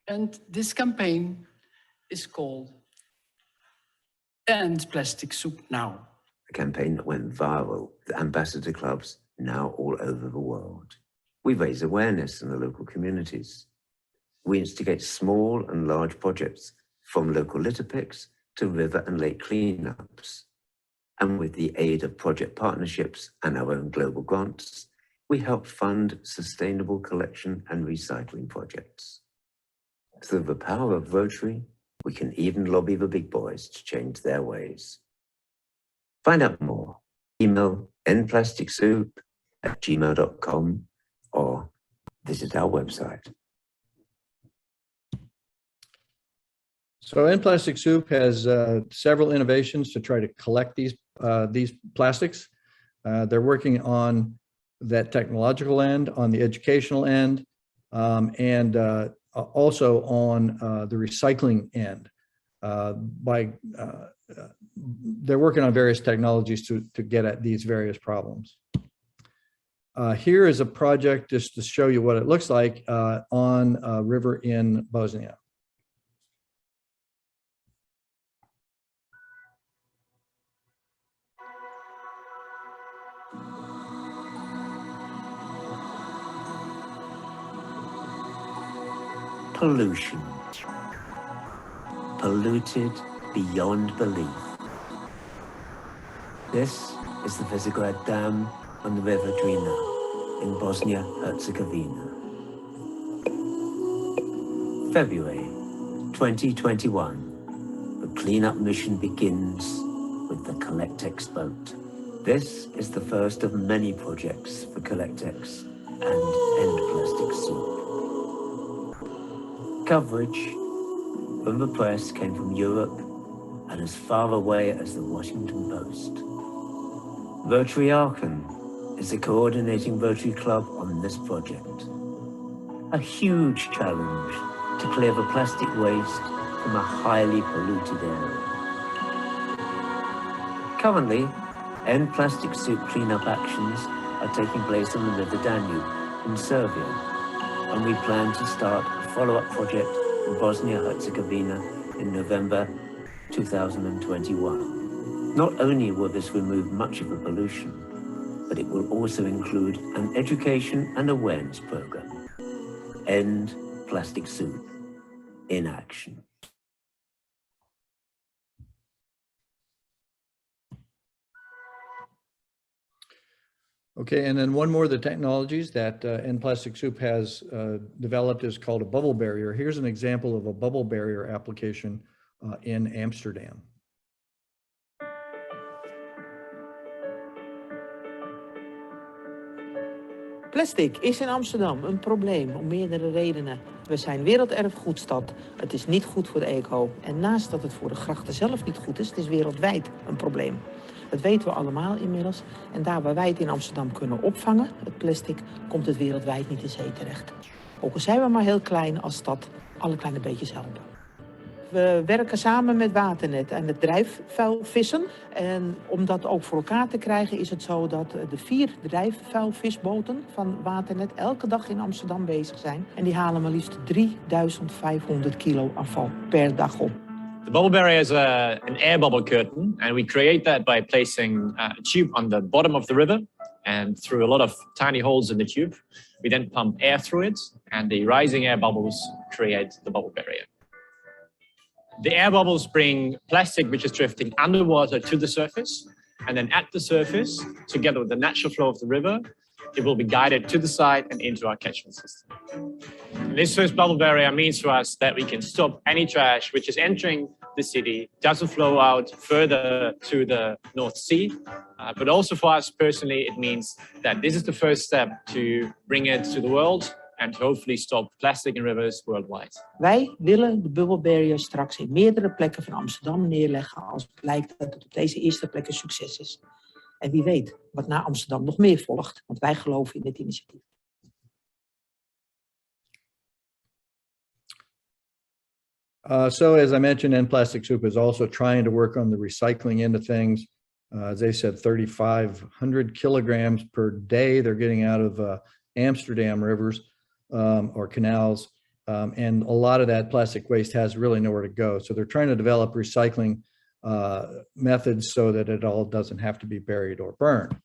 V: And this campaign is called End Plastic Soup Now.
U: A campaign that went viral with ambassador clubs now all over the world. We raise awareness in the local communities. We instigate small and large projects from local litter picks to river and lake cleanups. And with the aid of project partnerships and our own global grants, we help fund sustainable collection and recycling projects. Through the power of Rotary, we can even lobby the big boys to change their ways. Find out more. Email endplasticsoup@gmail.com or visit our website.
C: So End Plastic Soup has several innovations to try to collect these plastics. They're working on that technological end, on the educational end, and also on the recycling end. They're working on various technologies to get at these various problems. Here is a project just to show you what it looks like on a river in Bosnia.
U: Pollution. Polluted beyond belief. This is the Visegrad Dam on the River Drina in Bosnia-Herzegovina. February 2021. The cleanup mission begins with the Collectex boat. This is the first of many projects for Collectex and End Plastic Soup. Coverage from the press came from Europe and as far away as the Washington Post. Rotary Aachen is the coordinating Rotary Club on this project. A huge challenge to clear the plastic waste from a highly polluted area. Currently, End Plastic Soup cleanup actions are taking place on the River Danube in Serbia, and we plan to start a follow-up project in Bosnia-Herzegovina in November 2021. Not only will this remove much of the pollution, but it will also include an education and awareness program. End Plastic Soup in action.
C: Okay, and then one more of the technologies that End Plastic Soup has developed is called a bubble barrier. Here's an example of a bubble barrier application in Amsterdam.
E: Plastic is in Amsterdam een probleem om meerdere redenen. We zijn werelderfgoedstad. Het is niet goed voor de eco. En naast dat het voor de grachten zelf niet goed is, het is wereldwijd een probleem. Dat weten we allemaal inmiddels. En daar waar wij het in Amsterdam kunnen opvangen, het plastic, komt het wereldwijd niet in zee terecht. Ook al zijn we maar heel klein als stad, alle kleine beetjes helpen. We werken samen met Waternet en het drijfvuilvissen. En om dat ook voor elkaar te krijgen is het zo dat de 4 drijfvuilvisboten van Waternet elke dag in Amsterdam bezig zijn. En die halen maar liefst 3500 kilo afval per dag op.
F: The bubble barrier is an air bubble curtain, and we create that by placing a tube on the bottom of the river, and through a lot of tiny holes in the tube, we then pump air through it, and the rising air bubbles create the bubble barrier. The air bubbles bring plastic which is drifting underwater to the surface, and then at the surface, together with the natural flow of the river, it will be guided to the side and into our catchment system. And this first bubble barrier means to us that we can stop any trash which is entering the city, doesn't flow out further to the North Sea. But also for us personally, it means that this is the first step to bring it to the world and hopefully stop plastic in rivers worldwide.
E: Wij willen de bubble barrier straks in meerdere plekken van Amsterdam neerleggen als blijkt dat het op deze eerste plek een succes is. En wie weet wat na Amsterdam nog meer volgt, want wij geloven in dit initiatief.
C: So as I mentioned, End Plastic Soup is also trying to work on the recycling end of things. As they said, 3,500 kilograms per day they're getting out of Amsterdam rivers or canals. And a lot of that plastic waste has really nowhere to go. So they're trying to develop recycling methods so that it all doesn't have to be buried or burned.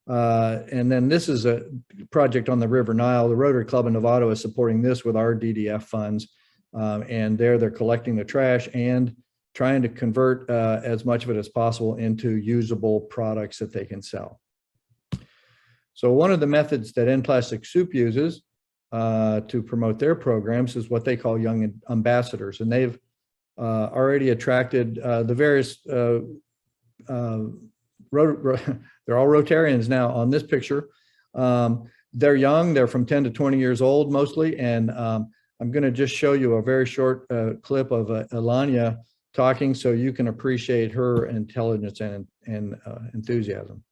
C: And then this is a project on the River Nile. The Rotary Club in Novato is supporting this with our DDF funds. And they're collecting the trash and trying to convert as much of it as possible into usable products that they can sell. So one of the methods that End Plastic Soup uses to promote their programs is what they call young ambassadors. And they've already attracted the various, they're all Rotarians now on this picture. They're young, they're from 10 to 20 years old mostly. And I'm going to just show you a very short clip of Elania talking so you can appreciate her intelligence and enthusiasm.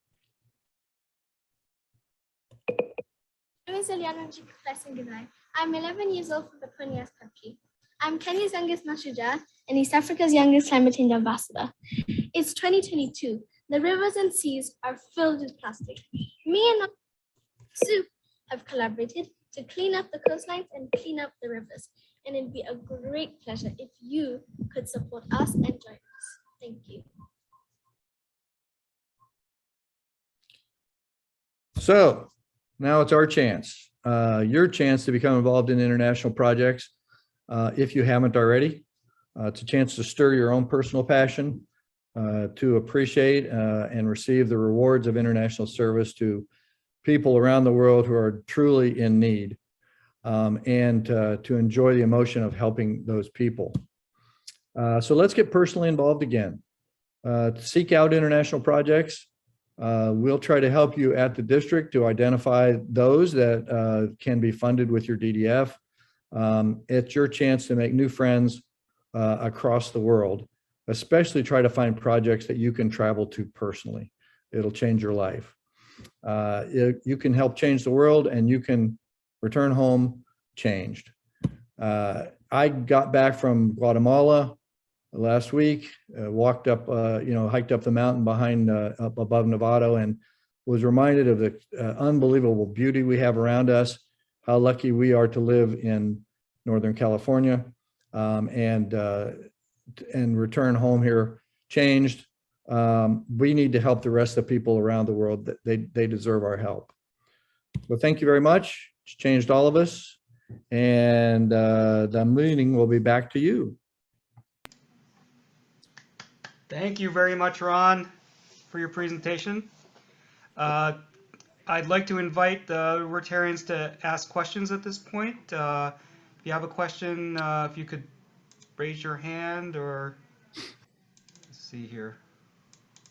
W: My name is Eliana Njikaflesengenai. I'm 11 years old from the Ponias country. I'm Kenya's youngest Nashuja and East Africa's youngest climate change ambassador. It's 2022. The rivers and seas are filled with plastic. Me and Soup have collaborated to clean up the coastlines and clean up the rivers. And it'd be a great pleasure if you could support us and join us. Thank you.
C: So now it's our chance, your chance to become involved in international projects. If you haven't already, it's a chance to stir your own personal passion, to appreciate and receive the rewards of international service to people around the world who are truly in need, and to enjoy the emotion of helping those people. So let's get personally involved again. To seek out international projects. We'll try to help you at the district to identify those that can be funded with your DDF. It's your chance to make new friends across the world, especially try to find projects that you can travel to personally. It'll change your life. You can help change the world and you can return home changed. I got back from Guatemala last week, walked up, hiked up the mountain behind, up above Novato, and was reminded of the unbelievable beauty we have around us, how lucky we are to live in Northern California, and return home here changed. We need to help the rest of the people around the world. That they deserve our help. So thank you very much. It's changed all of us. And the meeting will be back to you.
A: Thank you very much, Ron, for your presentation. I'd like to invite the Rotarians to ask questions at this point. If you have a question, if you could raise your hand, or let's see here.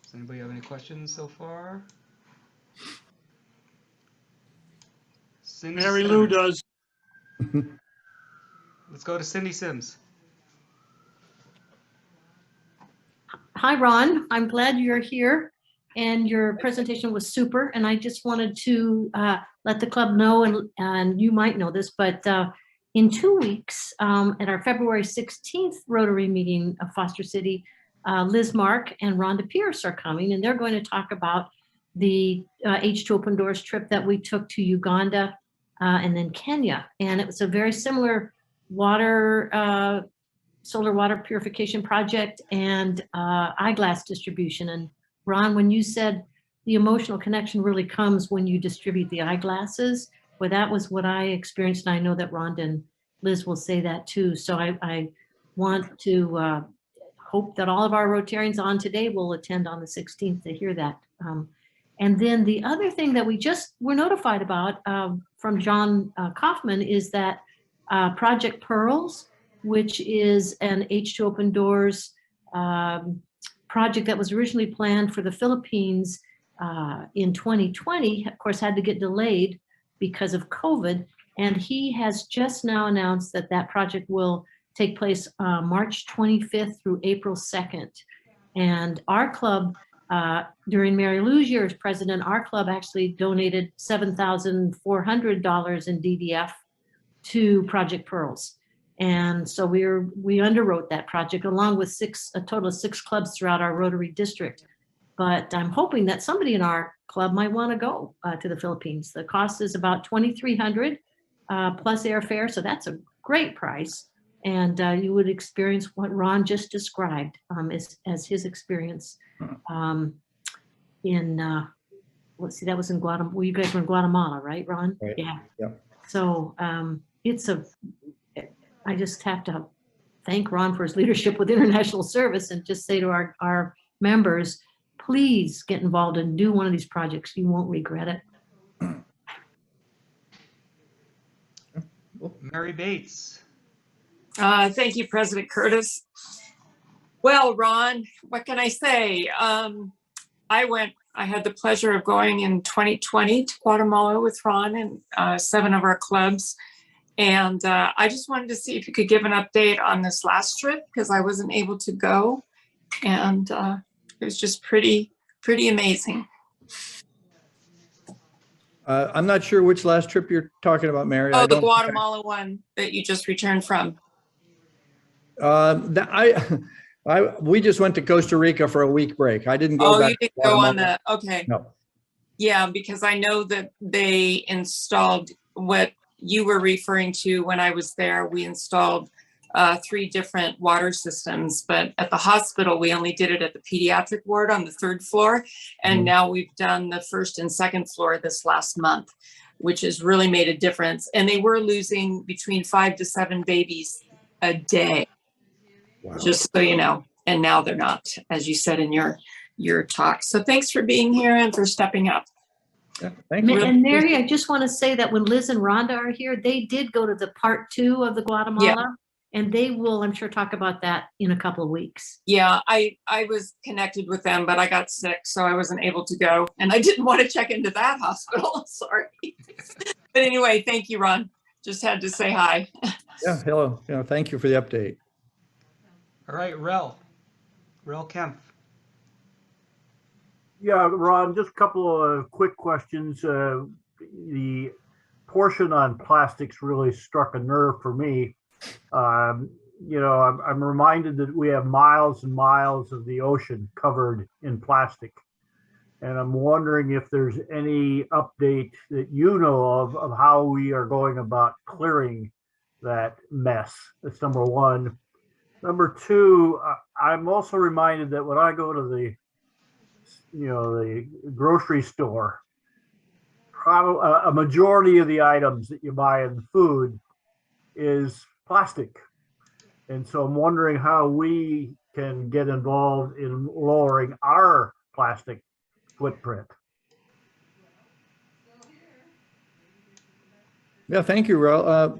A: Does anybody have any questions so far? Cindy
B: Mary Lou
A: Sims.
B: does.
A: Let's go to Cindy Sims.
D: Hi, Ron. I'm glad you're here, and your presentation was super. And I just wanted to let the club know, and you might know this, but in 2 weeks, at our February 16th Rotary meeting of Foster City, Liz Mark and Rhonda Pierce are coming, and they're going to talk about the H2 Open Doors trip that we took to Uganda and then Kenya. And it was a very similar solar water purification project and eyeglass distribution. And Ron, when you said the emotional connection really comes when you distribute the eyeglasses, well, that was what I experienced. And I know that Rhonda and Liz will say that too. So I want to hope that all of our Rotarians on today will attend on the 16th to hear that. And then the other thing that we just were notified about from John Kaufman is that Project Pearls, which is an H2 Open Doors project that was originally planned for the Philippines in 2020, of course, had to get delayed because of COVID. And he has just now announced that that project will take place March 25th through April 2nd. And our club, during Mary Lou's year as president, our club actually donated $7,400 in DDF to Project Pearls. And so we underwrote that project along with a total of 6 clubs throughout our Rotary district. But I'm hoping that somebody in our club might want to go to the Philippines. The cost is about $2,300 plus airfare, so that's a great price. And you would experience what Ron just described as his experience in, let's see, that was in Guatemala. Well, you guys were in Guatemala, right, Ron?
C: Right.
D: Yeah.
C: Yep.
D: So I just have to thank Ron for his leadership with international service and just say to our members, please get involved and do one of these projects. You won't regret it.
A: Mary Bates.
I: Thank you, President Curtis. Well, Ron, what can I say? I had the pleasure of going in 2020 to Guatemala with Ron and 7 of our clubs. And I just wanted to see if you could give an update on this last trip because I wasn't able to go. And it was just pretty amazing.
C: I'm not sure which last trip you're talking about, Mary.
I: Oh, the Guatemala one that you just returned from.
C: We just went to Costa Rica for a week break. I didn't go back.
I: You didn't go on that. Okay.
C: No.
I: Yeah, because I know that they installed what you were referring to when I was there. We installed 3 different water systems, but at the hospital, we only did it at the pediatric ward on the 3rd floor. And now we've done the 1st and 2nd floor this last month, which has really made a difference. And they were losing between 5 to 7 babies a day. Wow. Just so you know, and now they're not, as you said in your talk. So thanks for being here and for stepping up.
C: Yeah, thank you.
D: And Mary, I just want to say that when Liz and Rhonda are here, they did go to the part 2 of the Guatemala, and they will, I'm sure, talk about that in a couple of weeks.
I: Yeah, I was connected with them, but I got sick, so I wasn't able to go, and I didn't want to check into that hospital. Sorry. But anyway, thank you, Ron. Just had to say hi.
C: Yeah, hello. Thank you for the update.
A: All right, Rel Kempf.
J: Yeah, Ron, just a couple of quick questions. The portion on plastics really struck a nerve for me. I'm reminded that we have miles and miles of the ocean covered in plastic. And I'm wondering if there's any update that you know of how we are going about clearing that mess. That's number one. Number two, I'm also reminded that when I go to the grocery store, probably a majority of the items that you buy in food is plastic. And so I'm wondering how we can get involved in lowering our plastic footprint.
C: Yeah, thank you, Ro.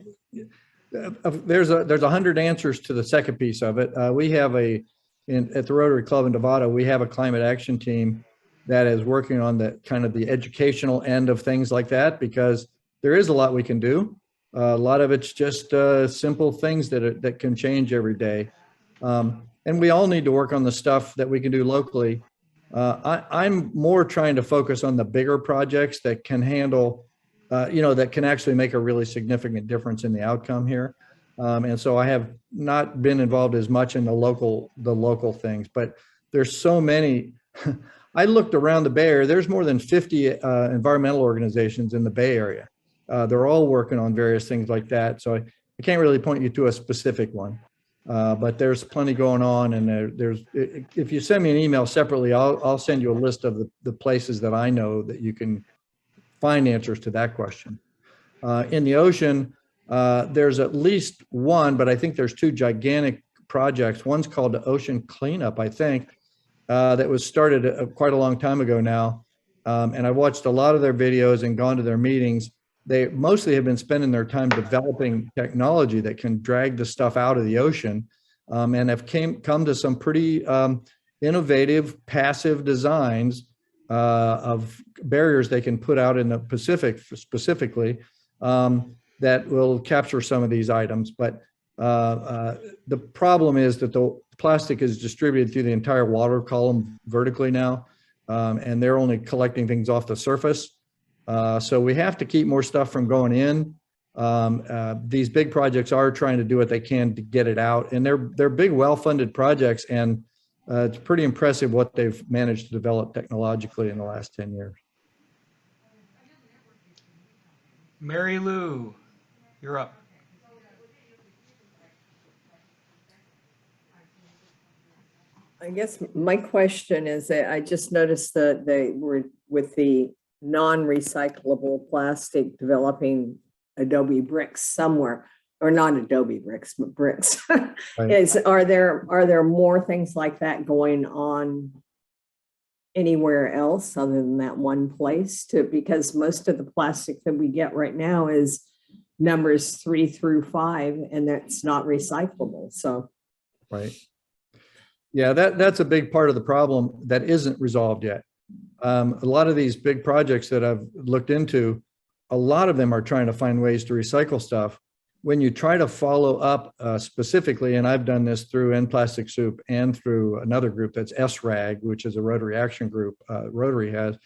C: There's 100 answers to the second piece of it. We have at the Rotary Club in Nevada, we have a climate action team that is working on the kind of the educational end of things like that, because there is a lot we can do. A lot of it's just simple things that can change every day. And we all need to work on the stuff that we can do locally. I'm more trying to focus on the bigger projects that can handle, that can actually make a really significant difference in the outcome here. And so I have not been involved as much in the local things, but there's so many. I looked around the Bay Area, there's more than 50 environmental organizations in the Bay Area. They're all working on various things like that. So I can't really point you to a specific one. But there's plenty going on, and if you send me an email separately, I'll send you a list of the places that I know that you can find answers to that question. In the ocean, there's at least one, but I think there's two gigantic projects. One's called the Ocean Cleanup, I think, that was started quite a long time ago now. And I watched a lot of their videos and gone to their meetings. They mostly have been spending their time developing technology that can drag the stuff out of the ocean, and have come to some pretty innovative passive designs of barriers they can put out in the Pacific specifically, that will capture some of these items. But the problem is that the plastic is distributed through the entire water column vertically now, and they're only collecting things off the surface. So we have to keep more stuff from going in. These big projects are trying to do what they can to get it out, and they're big, well-funded projects, and it's pretty impressive what they've managed to develop technologically in the last 10 years.
A: Mary Lou, you're up.
B: I guess my question is that I just noticed that they were with the non-recyclable plastic developing Adobe bricks somewhere, or not Adobe bricks, but bricks.
C: Right.
B: Are there more things like that going on anywhere else other than that one place? Because most of the plastic that we get right now is numbers 3 through 5, and that's not recyclable. So,
C: right. Yeah, that's a big part of the problem that isn't resolved yet. A lot of these big projects that I've looked into, a lot of them are trying to find ways to recycle stuff. When you try to follow up specifically, and I've done this through End Plastic Soup and through another group that's SRAG, which is a Rotary action group Rotary has,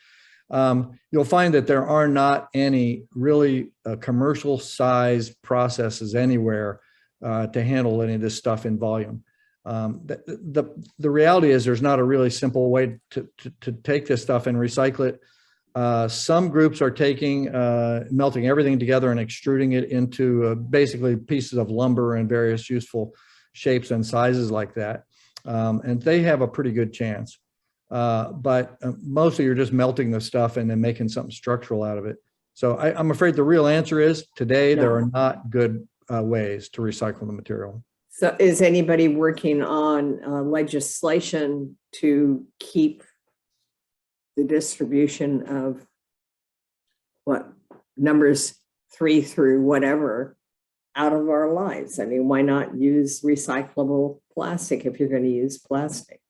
C: you'll find that there are not any really commercial size processes anywhere to handle any of this stuff in volume. The reality is there's not a really simple way to take this stuff and recycle it. Some groups are taking, melting everything together and extruding it into basically pieces of lumber and various useful shapes and sizes like that. And they have a pretty good chance. But mostly you're just melting the stuff and then making something structural out of it. So I'm afraid the real answer is today there are not good ways to recycle the material.
B: so is anybody working on legislation to keep the distribution of what numbers 3 through whatever out of our lives? I mean, why not use recyclable plastic if you're going to use plastic?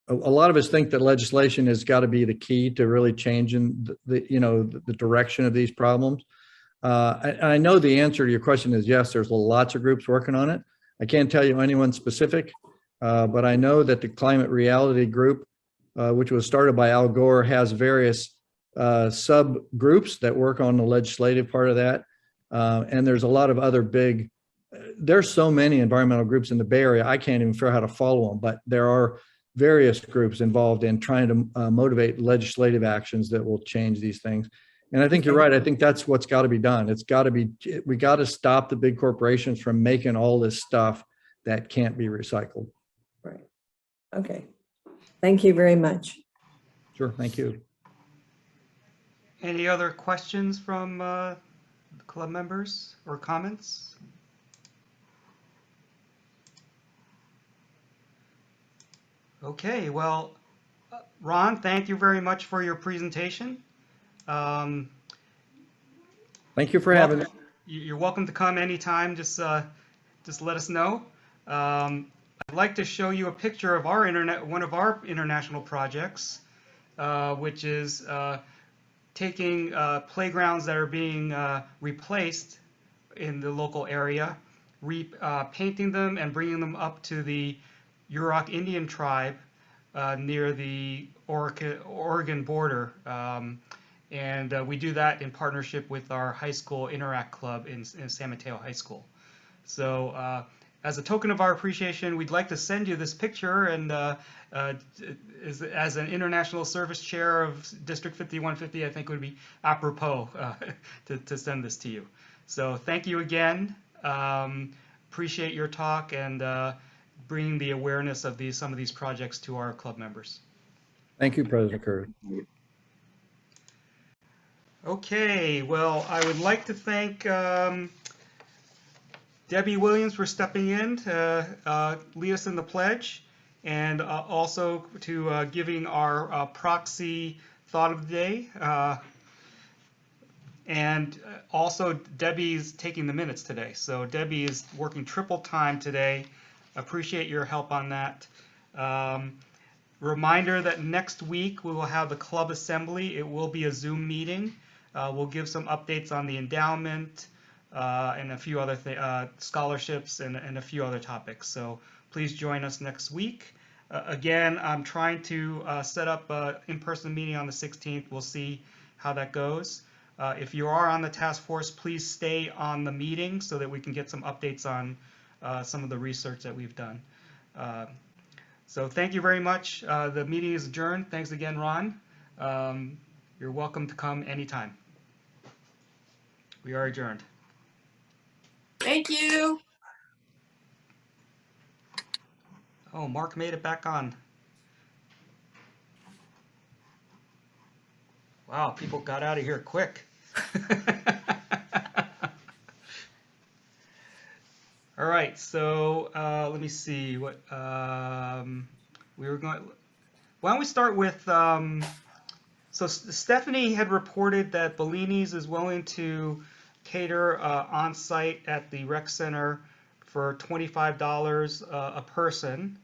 C: A lot of us think that legislation has got to be the key to really changing the direction of these problems. I know the answer to your question is yes, there's lots of groups working on it. I can't tell you anyone specific, but I know that the Climate Reality Group, which was started by Al Gore, has various subgroups that work on the legislative part of that. And there's a lot of other big, there's so many environmental groups in the Bay Area, I can't even figure out how to follow them, but there are various groups involved in trying to motivate legislative actions that will change these things. And I think you're right. I think that's what's got to be done. We got to stop the big corporations from making all this stuff that can't be recycled.
B: Right. Okay. Thank you very much.
C: Sure. Thank you.
A: Any other questions from club members or comments? Okay, well, Ron, thank you very much for your presentation.
C: Thank you for having me.
A: You're welcome to come anytime. Just let us know. I'd like to show you a picture of one of our international projects, which is taking playgrounds that are being replaced in the local area, painting them and bringing them up to the Yurok Indian tribe near the Oregon border. And we do that in partnership with our high school Interact Club in San Mateo High School. So as a token of our appreciation, we'd like to send you this picture, and as an international service chair of District 5150, I think it would be apropos to send this to you. So thank you again. Appreciate your talk and bringing the awareness of some of these projects to our club members.
C: Thank you, President Curry.
A: Okay, well, I would like to thank Debbie Williams for stepping in to lead us in the pledge, and also to giving our proxy thought of the day. And also, Debbie's taking the minutes today. So Debbie is working triple time today. Appreciate your help on that. Reminder that next week we will have the club assembly. It will be a Zoom meeting. We'll give some updates on the endowment and a few other scholarships and a few other topics. So please join us next week. Again, I'm trying to set up an in-person meeting on the 16th. We'll see how that goes. If you are on the task force, please stay on the meeting so that we can get some updates on some of the research that we've done. So thank you very much. The meeting is adjourned. Thanks again, Ron. You're welcome to come anytime. We are adjourned.
I: Thank you.
A: Oh, Mark made it back on. Wow, people got out of here quick. All right, so let me see what we were going. Why don't we start with? So Stephanie had reported that Bellini's is willing to cater on site at the rec center for $25 a person.